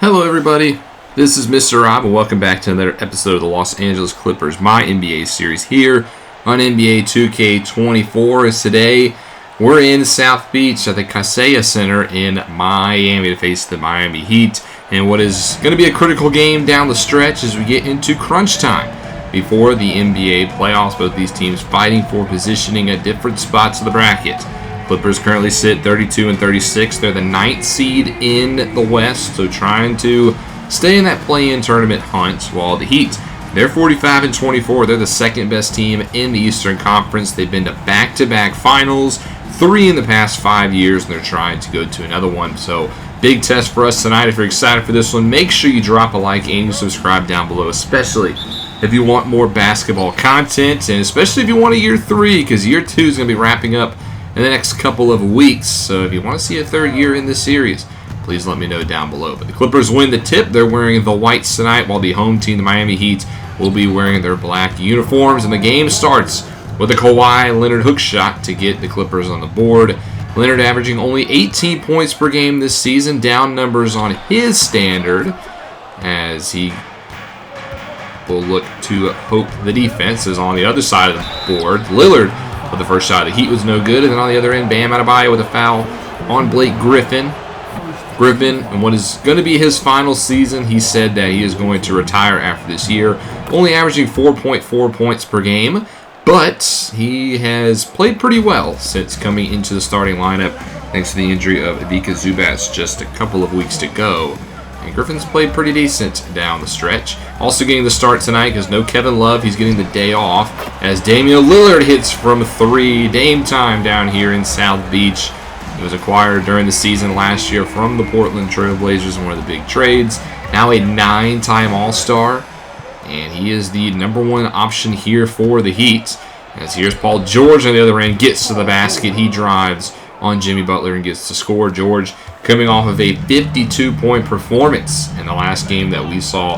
Hello everybody, this is Mr. Rob and welcome back to another episode of the Los Angeles Clippers MyNBA series here on NBA 2K24. As today we're in South Beach at the Kaseya Center in Miami to face the Miami Heat and what is going to be a critical game down the stretch as we get into crunch time before the NBA playoffs. Both these teams fighting for positioning at different spots of the bracket. Clippers currently sit 32 and 36. They're the 9th seed in the West, so trying to stay in that play-in tournament hunt, while the Heat, they're 45 and 24. They're the second best team in the Eastern Conference. They've been to back-to-back finals, 3 in the past 5 years, and they're trying to go to another one. So big test for us tonight. If you're excited for this one, make sure you drop a like and you subscribe down below, especially if you want more basketball content, and especially if you want a year 3, because year 2 is going to be wrapping up in the next couple of weeks. So if you want to see a third year in this series, please let me know down below. But the Clippers win the tip. They're wearing the whites tonight, while the home team, the Miami Heat, will be wearing their black uniforms. And the game starts with a Kawhi Leonard hook shot to get the Clippers on the board. Leonard averaging only 18 points per game this season, down numbers on his standard, as he will look to hope the defense is on the other side of the board. Lillard with the first shot of the Heat was no good, and then on the other end, Bam Adebayo with a foul on Blake Griffin. Griffin, in what is going to be his final season, he said that he is going to retire after this year, only averaging 4.4 points per game, but he has played pretty well since coming into the starting lineup thanks to the injury of Ivica Zubac just a couple of weeks to go. And Griffin's played pretty decent down the stretch. Also getting the start tonight because no Kevin Love. He's getting the day off as Damian Lillard hits from 3. Dame time down here in South Beach. He was acquired during the season last year from the Portland Trail Blazers in one of the big trades. Now a 9-time All-Star. And he is the #1 option here for the Heat. As here's Paul George on the other end. Gets to the basket. He drives on Jimmy Butler and gets to score. George coming off of a 52-point performance in the last game that we saw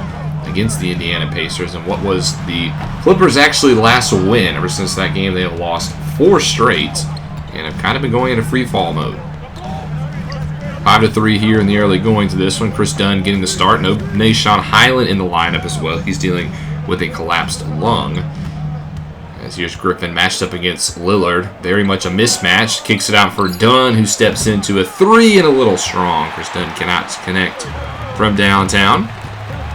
against the Indiana Pacers, and what was the Clippers' actually last win. Ever since that game, they have lost 4 straight and have kind of been going into free fall mode. 5-3 here in the early going to this one. Chris Dunn getting the start. No Nahshon Hyland in the lineup as well. He's dealing with a collapsed lung. As here's Griffin matched up against Lillard. Very much a mismatch. Kicks it out for Dunn, who steps into a 3 and a little strong. Chris Dunn cannot connect from downtown.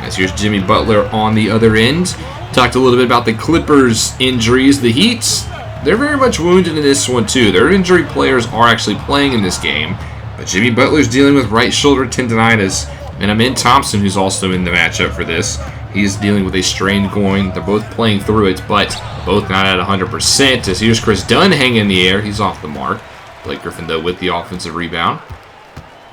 As here's Jimmy Butler on the other end. Talked a little bit about the Clippers' injuries. The Heat, they're very much wounded in this one too. Their injured players are actually playing in this game. But Jimmy Butler's dealing with right shoulder tendonitis. And Amin Thompson, who's also in the matchup for this, he's dealing with a strained groin. They're both playing through it, but both not at 100%. As here's Chris Dunn hanging in the air. He's off the mark. Blake Griffin, though, with the offensive rebound.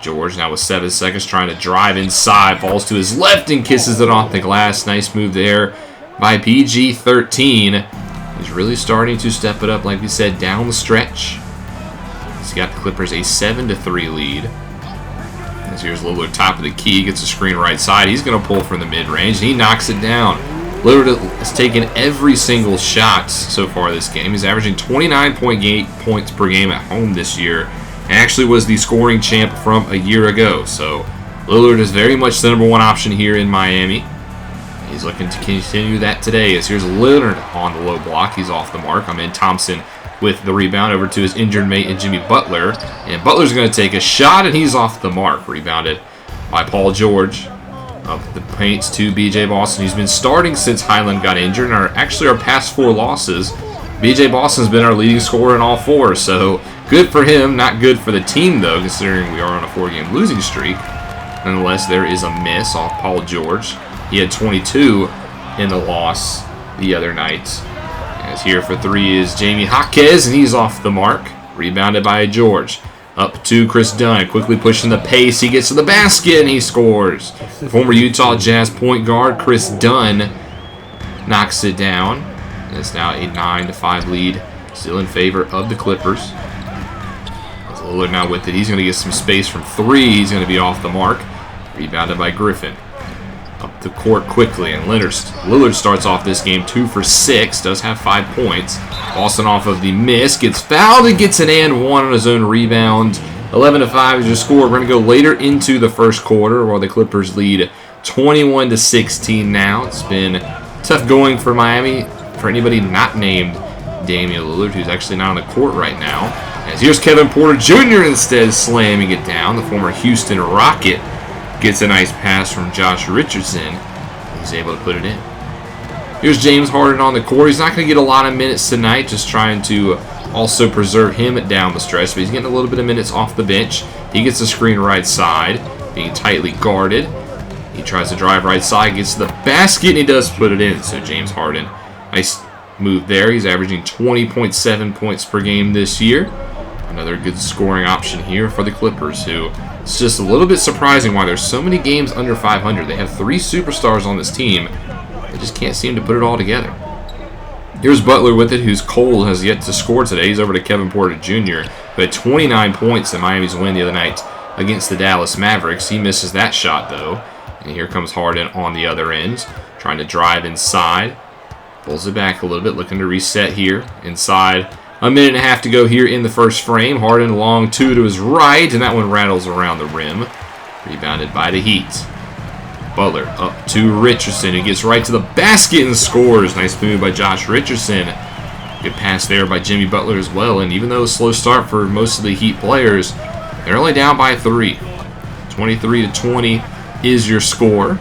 George now with 7 seconds trying to drive inside. Falls to his left and kisses it off the glass. Nice move there by PG-13. He's really starting to step it up, like we said, down the stretch. He's got the Clippers a 7-3 lead. As here's Lillard, top of the key, gets a screen right side. He's going to pull from the mid-range, and he knocks it down. Lillard has taken every single shot so far this game. He's averaging 29.8 points per game at home this year, and actually was the scoring champ from a year ago. So Lillard is very much the #1 option here in Miami. He's looking to continue that today. As here's Leonard on the low block. He's off the mark. Amin Thompson with the rebound over to his injured mate and Jimmy Butler. And Butler's going to take a shot, and he's off the mark. Rebounded by Paul George. Up the paints to B.J. Boston. He's been starting since Hyland got injured, and our past 4 losses, B.J. Boston's been our leading scorer in all 4. So good for him. Not good for the team, though, considering we are on a 4-game losing streak. Nonetheless, there is a miss off Paul George. He had 22 in the loss the other night. As here for 3 is Jamie Jaquez, and he's off the mark. Rebounded by George. Up to Chris Dunn, quickly pushing the pace. He gets to the basket, and he scores. The former Utah Jazz point guard, Chris Dunn, knocks it down. And it's now a 9-5 lead, still in favor of the Clippers. As Lillard now with it, he's going to get some space from 3. He's going to be off the mark. Rebounded by Griffin. Up the court quickly, and Lillard starts off this game 2 for 6, does have 5 points. Boston off of the miss, gets fouled and gets an and 1 on his own rebound. 11-5 is your score. We're going to go later into the first quarter while the Clippers lead 21-16 now. It's been tough going for Miami, for anybody not named Damian Lillard, who's actually not on the court right now. As here's Kevin Porter Jr. instead slamming it down. The former Houston Rocket gets a nice pass from Josh Richardson. He's able to put it in. Here's James Harden on the court. He's not going to get a lot of minutes tonight, just trying to also preserve him down the stretch, but he's getting a little bit of minutes off the bench. He gets the screen right side, being tightly guarded. He tries to drive right side, gets to the basket, and he does put it in. So James Harden, nice move there. He's averaging 20.7 points per game this year. Another good scoring option here for the Clippers, who it's just a little bit surprising why there's so many games under 500. They have 3 superstars on this team. They just can't seem to put it all together. Here's Butler with it, who's cold, has yet to score today. He's over to Kevin Porter Jr., who had 29 points in Miami's win the other night against the Dallas Mavericks. He misses that shot, though. And here comes Harden on the other end, trying to drive inside. Pulls it back a little bit, looking to reset here. Inside, a minute and a half to go here in the first frame. Harden long 2 to his right, and that one rattles around the rim. Rebounded by the Heat. Butler up to Richardson, who gets right to the basket and scores. Nice move by Josh Richardson. Good pass there by Jimmy Butler as well. And even though a slow start for most of the Heat players, they're only down by 3. 23-20 is your score.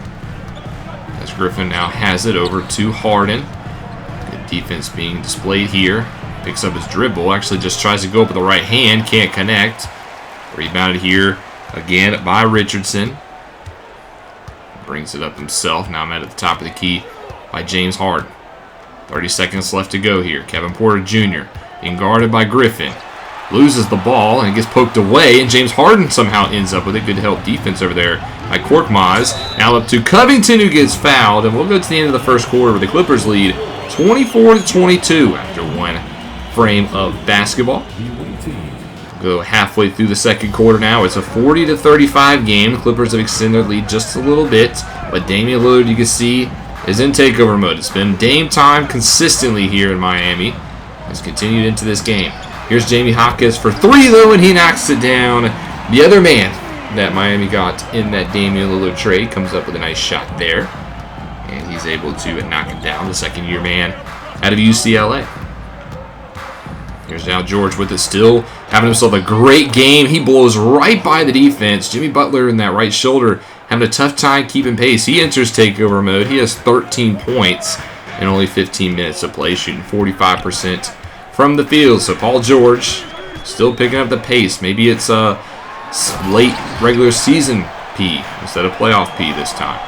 As Griffin now has it over to Harden. Good defense being displayed here. Picks up his dribble. Actually just tries to go up with the right hand. Can't connect. Rebounded here again by Richardson. Brings it up himself. Now met at the top of the key by James Harden. 30 seconds left to go here. Kevin Porter Jr. being guarded by Griffin. Loses the ball and gets poked away, and James Harden somehow ends up with it. Good help defense over there by Korkmaz. Now up to Covington, who gets fouled, and we'll go to the end of the first quarter where the Clippers lead 24-22 after 1 frame of basketball. Go halfway through the second quarter now. It's a 40-35 game. The Clippers have extended their lead just a little bit, but Damian Lillard, you can see, is in takeover mode. It's been Dame time consistently here in Miami. Has continued into this game. Here's Jamie Hopkins for 3, though, and he knocks it down. The other man that Miami got in that Damian Lillard trade comes up with a nice shot there, and he's able to knock it down. The second-year man out of UCLA. Here's now George with it, still having himself a great game. He blows right by the defense. Jimmy Butler in that right shoulder having a tough time keeping pace. He enters takeover mode. He has 13 points in only 15 minutes of play, shooting 45% from the field. So Paul George still picking up the pace. Maybe it's a late regular season P instead of playoff P this time.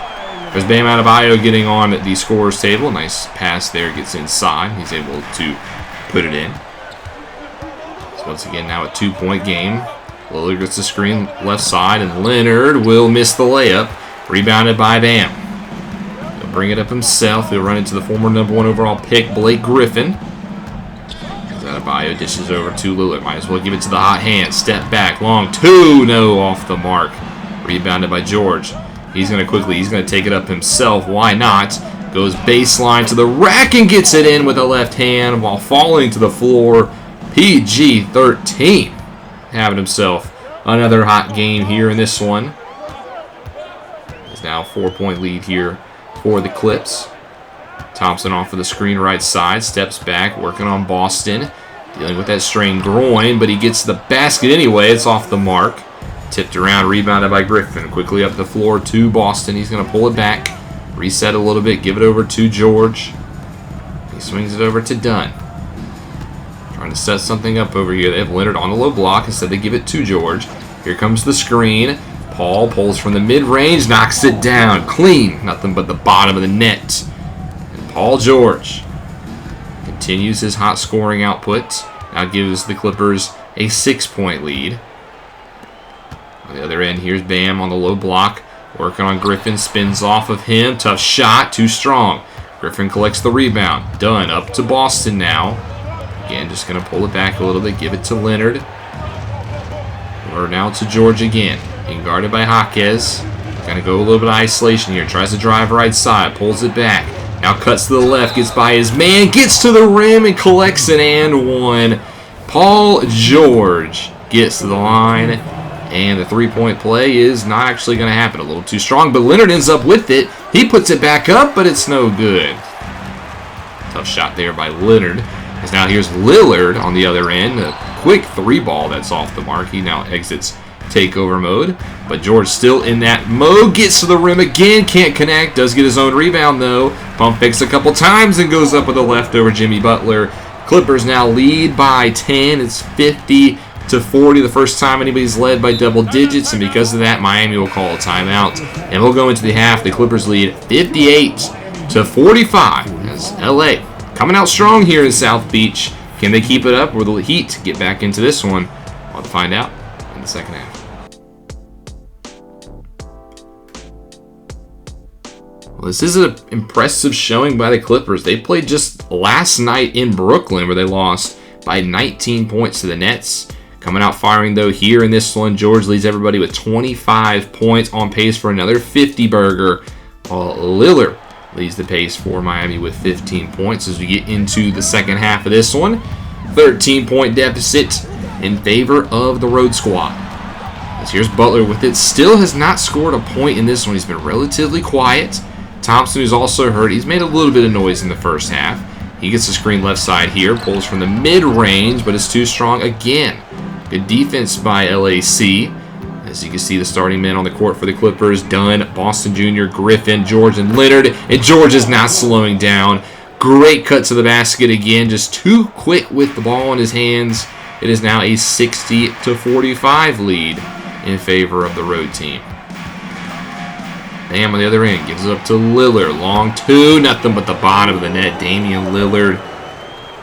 There's Bam Adebayo getting on the scorer's table. Nice pass there, gets inside. He's able to put it in. Once again, now a 2-point game. Lillard gets the screen left side, and Leonard will miss the layup. Rebounded by Bam. He'll bring it up himself. He'll run into the former #1 overall pick, Blake Griffin. Adebayo dishes over to Lillard. Might as well give it to the hot hand. Step back, long 2, no, off the mark. Rebounded by George. He's going to take it up himself. Why not? Goes baseline to the rack and gets it in with the left hand while falling to the floor. PG-13 having himself another hot game here in this one. It's now a 4-point lead here for the Clips. Thompson off of the screen right side, steps back, working on Boston, dealing with that strained groin, but he gets the basket anyway. It's off the mark. Tipped around, rebounded by Griffin. Quickly up the floor to Boston. He's going to pull it back, reset a little bit, give it over to George. He swings it over to Dunn. Trying to set something up over here. They have Leonard on the low block. Instead, they give it to George. Here comes the screen. Paul pulls from the mid-range, knocks it down. Clean. Nothing but the bottom of the net. And Paul George continues his hot scoring output. Now gives the Clippers a 6-point lead. On the other end, here's Bam on the low block. Working on Griffin. Spins off of him. Tough shot. Too strong. Griffin collects the rebound. Dunn up to Boston now. Again, just going to pull it back a little bit, give it to Leonard. Or now to George again. Being guarded by Jaquez. Going to go a little bit of isolation here. Tries to drive right side, pulls it back. Now cuts to the left, gets by his man, gets to the rim and collects an and one. Paul George gets to the line And the three-point play is not actually going to happen. A little too strong, but Leonard ends up with it. He puts it back up, but it's no good. Tough shot there by Leonard. As now here's Lillard on the other end. A quick three ball that's off the mark. He now exits takeover mode. But George still in that mode. Gets to the rim again. Can't connect. Does get his own rebound, though. Pump fakes a couple times and goes up with a left over Jimmy Butler. Clippers now lead by 10. It's 50-40, the first time anybody's led by double digits, and because of that, Miami will call a timeout. And we'll go into the half. The Clippers lead 58-45 as LA coming out strong here in South Beach. Can they keep it up, or will the Heat get back into this one? We'll find out in the second half. Well, this is an impressive showing by the Clippers. They played just last night in Brooklyn, where they lost by 19 points to the Nets. Coming out firing, though, here in this one, George leads everybody with 25 points, on pace for another 50-burger. While Lillard leads the pace for Miami with 15 points as we get into the second half of this one. 13-point deficit in favor of the road squad. As here's Butler with it. Still has not scored a point in this one. He's been relatively quiet. Thompson, who's also hurt, he's made a little bit of noise in the first half. He gets the screen left side here, pulls from the mid-range, but it's too strong again. Good defense by LAC. As you can see, the starting men on the court for the Clippers: Dunn, Boston Jr., Griffin, George, and Leonard. And George is not slowing down. Great cut to the basket again, just too quick with the ball in his hands. It is now a 60-45 lead in favor of the road team. Bam on the other end, gives it up to Lillard. Long two, nothing but the bottom of the net. Damian Lillard,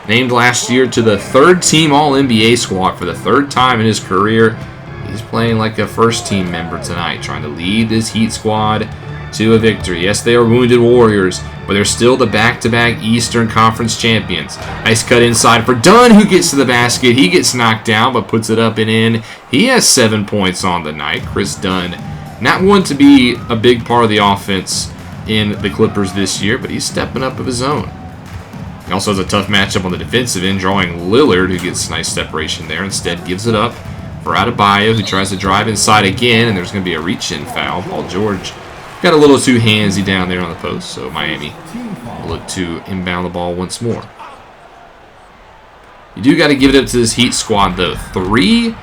named last year to the third-team All-NBA squad for the third time in his career. He's playing like a first-team member tonight, trying to lead this Heat squad to a victory. Yes, they are wounded Warriors, but they're still the back-to-back Eastern Conference champions. Nice cut inside for Dunn, who gets to the basket. He gets knocked down, but puts it up and in. He has 7 points on the night. Chris Dunn, not one to be a big part of the offense in the Clippers this year, but he's stepping up of his own. He also has a tough matchup on the defensive end, drawing Lillard, who gets nice separation there. Instead, gives it up for Adebayo, who tries to drive inside again, and there's going to be a reach-in foul. Paul George got a little too handsy down there on the post, so Miami will look to inbound the ball once more. You do got to give it up to this Heat squad, though. 3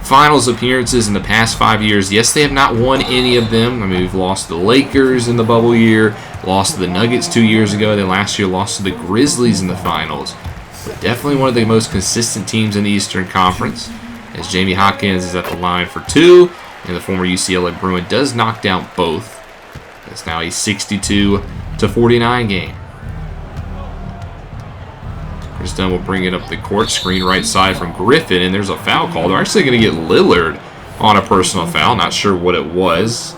finals appearances in the past 5 years. Yes, they have not won any of them. I mean, we've lost to the Lakers in the bubble year, lost to the Nuggets 2 years ago, then last year lost to the Grizzlies in the finals. But definitely one of the most consistent teams in the Eastern Conference, as Jamie Hawkins is at the line for 2, and the former UCLA Bruin does knock down both. It's now a 62-49 game. Chris Dunn will bring it up the court, screen right side from Griffin, and there's a foul call. They're actually going to get Lillard on a personal foul. Not sure what it was.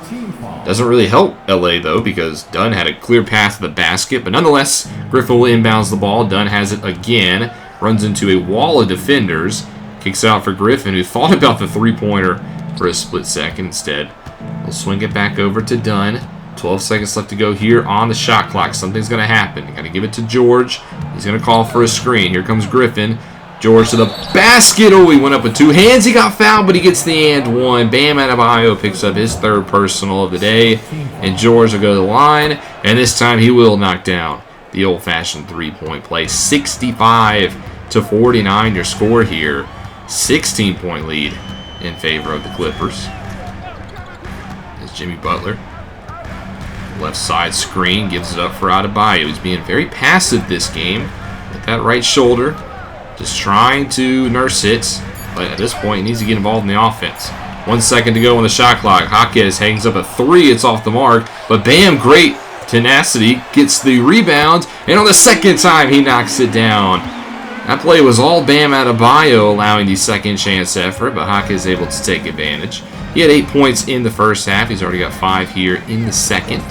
Doesn't really help LA, though, because Dunn had a clear path to the basket. But nonetheless, Griffin will inbounds the ball. Dunn has it again. Runs into a wall of defenders. Kicks out for Griffin, who thought about the three-pointer for a split second. Instead, he'll swing it back over to Dunn. 12 seconds left to go here on the shot clock. Something's going to happen. Got to give it to George. He's going to call for a screen. Here comes Griffin. George to the basket. Oh, he went up with 2 hands. He got fouled, but he gets the and one. Bam Adebayo picks up his 3rd personal of the day. And George will go to the line. And this time he will knock down the old-fashioned three-point play. 65-49 your score here. 16-point lead in favor of the Clippers. As Jimmy Butler, left side screen, gives it up for Adebayo. He's being very passive this game with that right shoulder, just trying to nurse it, but at this point he needs to get involved in the offense. 1 second to go on the shot clock. Hawkins hangs up a 3. It's off the mark, but Bam, great tenacity, gets the rebound, and on the second time he knocks it down. That play was all Bam Adebayo allowing the second chance effort, but Hawkins is able to take advantage. He had 8 points in the first half. He's already got 5 here in the second.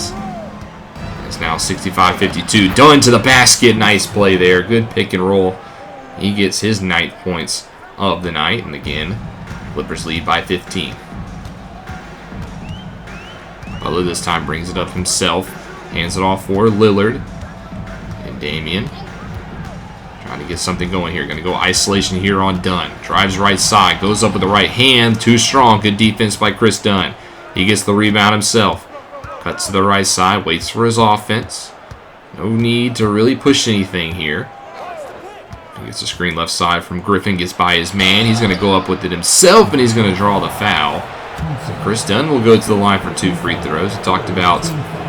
It's now 65-52. Dunn to the basket. Nice play there. Good pick and roll. He gets his 9th points of the night. And again, Clippers lead by 15. Butler this time brings it up himself. Hands it off for Lillard. And Damian Trying to get something going here. Going to go isolation here on Dunn. Drives right side. Goes up with the right hand. Too strong. Good defense by Chris Dunn. He gets the rebound himself. Cuts to the right side. Waits for his offense. No need to really push anything here. He gets a screen left side from Griffin. Gets by his man. He's going to go up with it himself, and he's going to draw the foul. So Chris Dunn will go to the line for 2 free throws. We talked about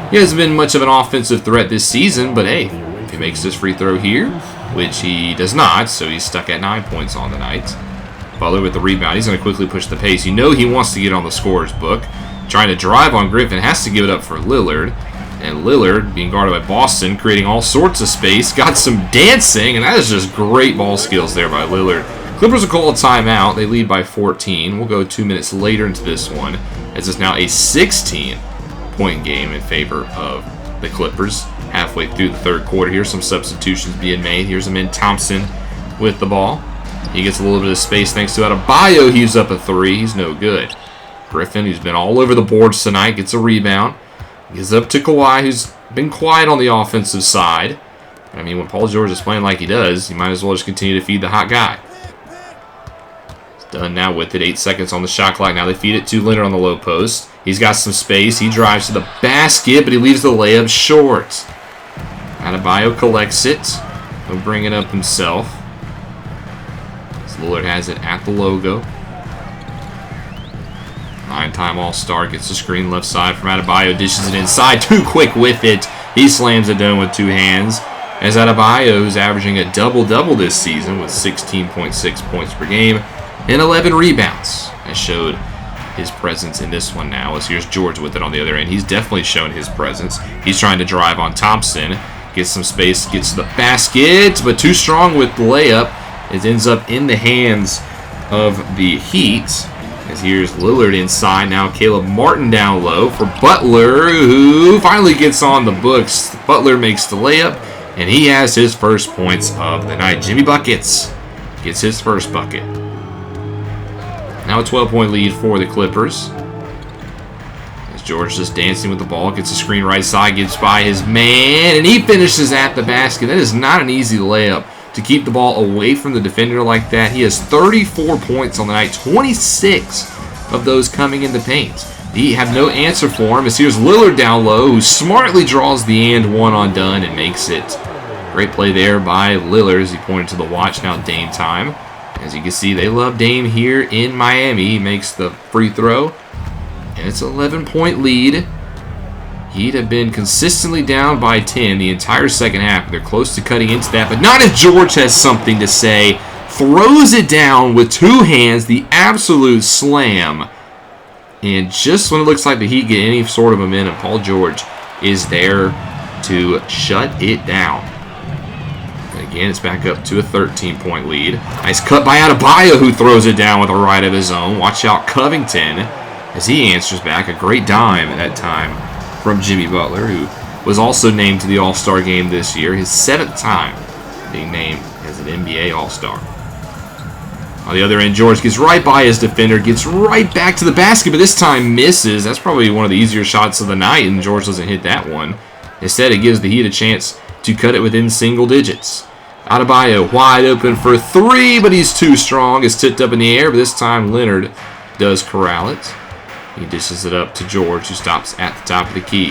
he hasn't been much of an offensive threat this season, but hey, if he makes this free throw here, which he does not, so he's stuck at 9 points on the night. Butler with the rebound. He's going to quickly push the pace. You know he wants to get on the scorer's book. Trying to drive on Griffin. Has to give it up for Lillard. And Lillard, being guarded by Boston, creating all sorts of space. Got some dancing, and that is just great ball skills there by Lillard. Clippers will call a timeout. They lead by 14. We'll go 2 minutes later into this one, as it's now a 16-point game in favor of the Clippers. Halfway through the third quarter here, some substitutions being made. Here's Amin Thompson with the ball. He gets a little bit of space thanks to Adebayo. He's up a 3. He's no good. Griffin, who's been all over the boards tonight, gets a rebound. Gives up to Kawhi, who's been quiet on the offensive side. I mean, when Paul George is playing like he does, you might as well just continue to feed the hot guy. It's done now with it. 8 seconds on the shot clock. Now they feed it to Leonard on the low post. He's got some space. He drives to the basket, but he leaves the layup short. Adebayo collects it. He'll bring it up himself. Lillard has it at the logo. 9-time All-Star gets the screen left side from Adebayo. Dishes it inside. Too quick with it. He slams it down with 2 hands. As Adebayo is averaging a double-double this season with 16.6 points per game and 11 rebounds. That showed his presence in this one now. As here's George with it on the other end. He's definitely shown his presence. He's trying to drive on Thompson. Gets some space. Gets to the basket, but too strong with the layup. It ends up in the hands of the Heat. As here's Lillard inside. Now Caleb Martin down low for Butler, who finally gets on the books. Butler makes the layup, and he has his first points of the night. Jimmy Buckets gets his first bucket. Now a 12-point lead for the Clippers. As George just dancing with the ball. Gets a screen right side. Gets by his man, and he finishes at the basket. That is not an easy layup. To keep the ball away from the defender like that. He has 34 points on the night, 26 of those coming in the paint. He have no answer for him. As here's Lillard down low, who smartly draws the and one on Dunn and makes it. Great play there by Lillard as he pointed to the watch. Now Dame time. As you can see, they love Dame here in Miami. He makes the free throw, and it's an 11-point lead. He'd have been consistently down by 10 the entire second half. They're close to cutting into that, but not if George has something to say. Throws it down with 2 hands, the absolute slam. And just when it looks like the Heat get any sort of momentum, Paul George is there to shut it down. And again, it's back up to a 13-point lead. Nice cut by Adebayo, who throws it down with a right of his own. Watch out, Covington, as he answers back. A great dime at that time from Jimmy Butler, who was also named to the All-Star game this year, his 7th time being named as an NBA All-Star. On the other end, George gets right by his defender, gets right back to the basket, but this time misses. That's probably one of the easier shots of the night, and George doesn't hit that one. Instead, it gives the Heat a chance to cut it within single digits. Adebayo wide open for 3, but he's too strong. It's tipped up in the air, but this time Leonard does corral it. He dishes it up to George, who stops at the top of the key.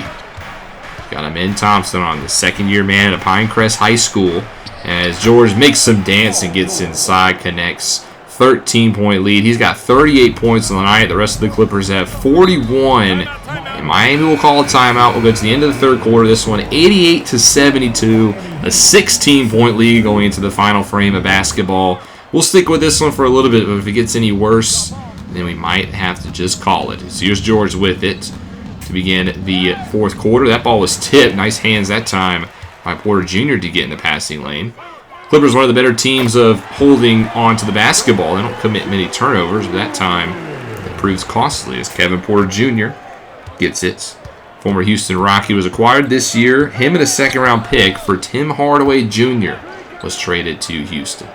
Got Amin Thompson on, the second-year man at Pinecrest High School. As George makes some dance and gets inside, connects. 13-point lead. He's got 38 points on the night. The rest of the Clippers have 41. And Miami will call a timeout. We'll go to the end of the third quarter. This one 88-72. A 16-point lead going into the final frame of basketball. We'll stick with this one for a little bit, but if it gets any worse, then we might have to just call it. So here's George with it to begin the fourth quarter. That ball was tipped. Nice hands that time by Porter Jr. to get in the passing lane. Clippers one of the better teams of holding on to the basketball. They don't commit many turnovers, but that time it proves costly as Kevin Porter Jr. gets it. Former Houston Rocky was acquired this year. Him and a second-round pick for Tim Hardaway Jr. was traded to Houston.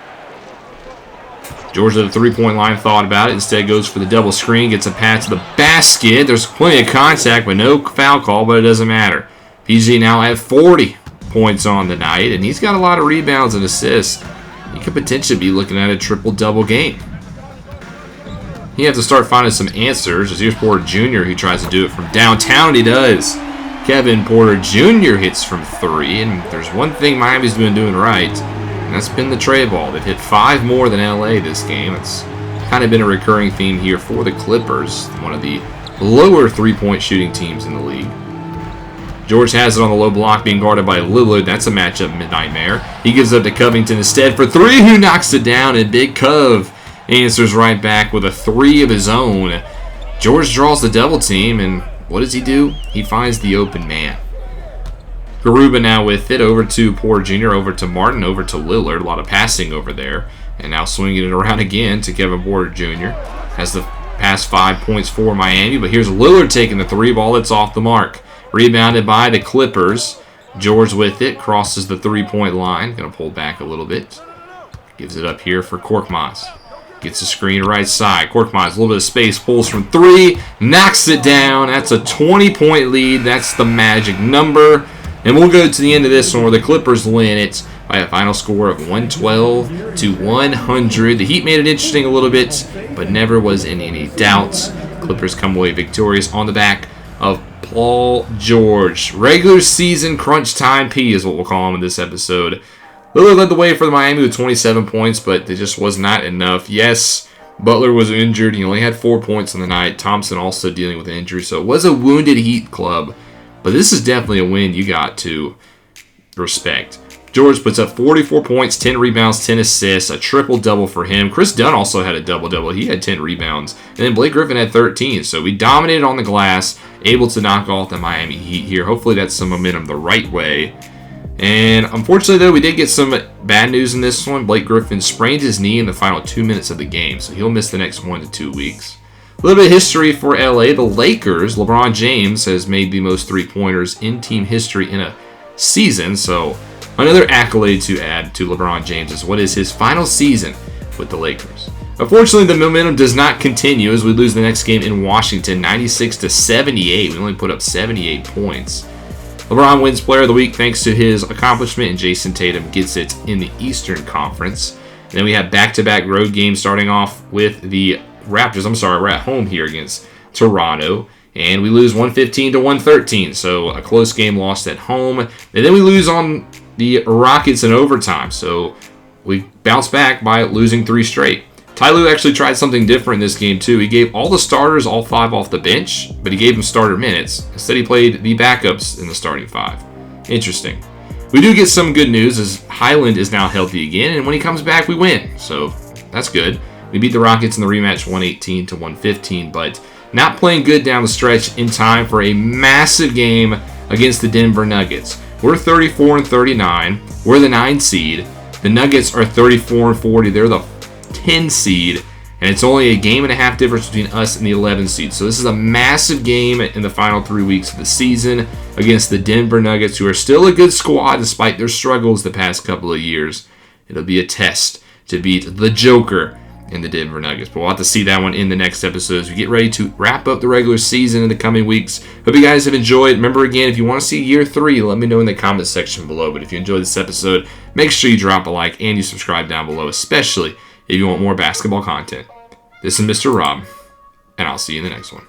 George at the three-point line thought about it. Instead goes for the double screen. Gets a pass to the basket. There's plenty of contact, but no foul call, but it doesn't matter. PG now at 40 points on the night, and he's got a lot of rebounds and assists. he could potentially be looking at a triple-double game. He has to start finding some answers, as here's Porter Jr. who tries to do it from downtown, and he does. Kevin Porter Jr. hits from 3, and there's one thing Miami's been doing right, and that's been the tray ball. They've hit 5 more than LA this game. It's kind of been a recurring theme here for the Clippers, one of the lower three-point shooting teams in the league. George has it on the low block, being guarded by Lillard. That's a matchup nightmare. He gives up to Covington instead for 3, who knocks it down, and Big Cove answers right back with a 3 of his own. George draws the double team, and what does he do? He finds the open man. Garuba now with it, over to Porter Jr., over to Martin, over to Lillard. A lot of passing over there. And now swinging it around again to Kevin Porter Jr. Has the past 5 points for Miami, but here's Lillard taking the 3 ball. It's off the mark. Rebounded by the Clippers. George with it, crosses the 3-point line. Going to pull back a little bit. Gives it up here for Korkmaz. Gets a screen right side. Korkmaz, a little bit of space, pulls from 3, knocks it down. That's a 20-point lead. That's the magic number. And we'll go to the end of this one where the Clippers win it by a final score of 112 to 100. The Heat made it interesting a little bit, but never was in any doubt. Clippers come away victorious on the back of Paul George. Regular season crunch time P is what we'll call him in this episode. Lillard led the way for the Miami with 27 points, but it just was not enough. Yes, Butler was injured. He only had 4 points on the night. Thompson also dealing with an injury, so it was a wounded Heat club. But this is definitely a win you got to respect. George puts up 44 points, 10 rebounds, 10 assists, a triple-double for him. Chris Dunn also had a double-double. He had 10 rebounds. And then Blake Griffin had 13. So we dominated on the glass, able to knock off the Miami Heat here. Hopefully that's some momentum the right way. And unfortunately, though, we did get some bad news in this one. Blake Griffin sprained his knee in the final 2 minutes of the game, so he'll miss the next 1 to 2 weeks. A little bit of history for LA. The Lakers, LeBron James has made the most three-pointers in team history in a season, so another accolade to add to LeBron James is what is his final season with the Lakers. Unfortunately, the momentum does not continue as we lose the next game in Washington, 96 to 78. We only put up 78 points. LeBron wins Player of the Week thanks to his accomplishment, and Jason Tatum gets it in the Eastern Conference. And then we have back-to-back road games starting off with the Raptors. We're at home here against Toronto, and we lose 115 to 113, so a close game lost at home. And then we lose on the Rockets in overtime, so we bounce back by losing 3 straight. Ty Lue actually tried something different in this game, too. He gave all the starters all 5 off the bench, but he gave them starter minutes. Instead, he played the backups in the starting 5. Interesting. We do get some good news as Highland is now healthy again, and when he comes back, we win. So that's good. We beat the Rockets in the rematch 118 to 115, but not playing good down the stretch in time for a massive game against the Denver Nuggets. We're 34 and 39. We're the 9 seed. The Nuggets are 34 and 40. They're the 10 seed, and it's only a game and a half difference between us and the 11 seed. So this is a massive game in the final 3 weeks of the season against the Denver Nuggets, who are still a good squad despite their struggles the past couple of years. It'll be a test to beat the Joker in the Denver Nuggets. But we'll have to see that one in the next episode as we get ready to wrap up the regular season in the coming weeks. Hope you guys have enjoyed. Remember, again, if you want to see year 3, let me know in the comment section below. But if you enjoyed this episode, make sure you drop a like and you subscribe down below, especially if you want more basketball content. This is Mr. Rob, and I'll see you in the next one.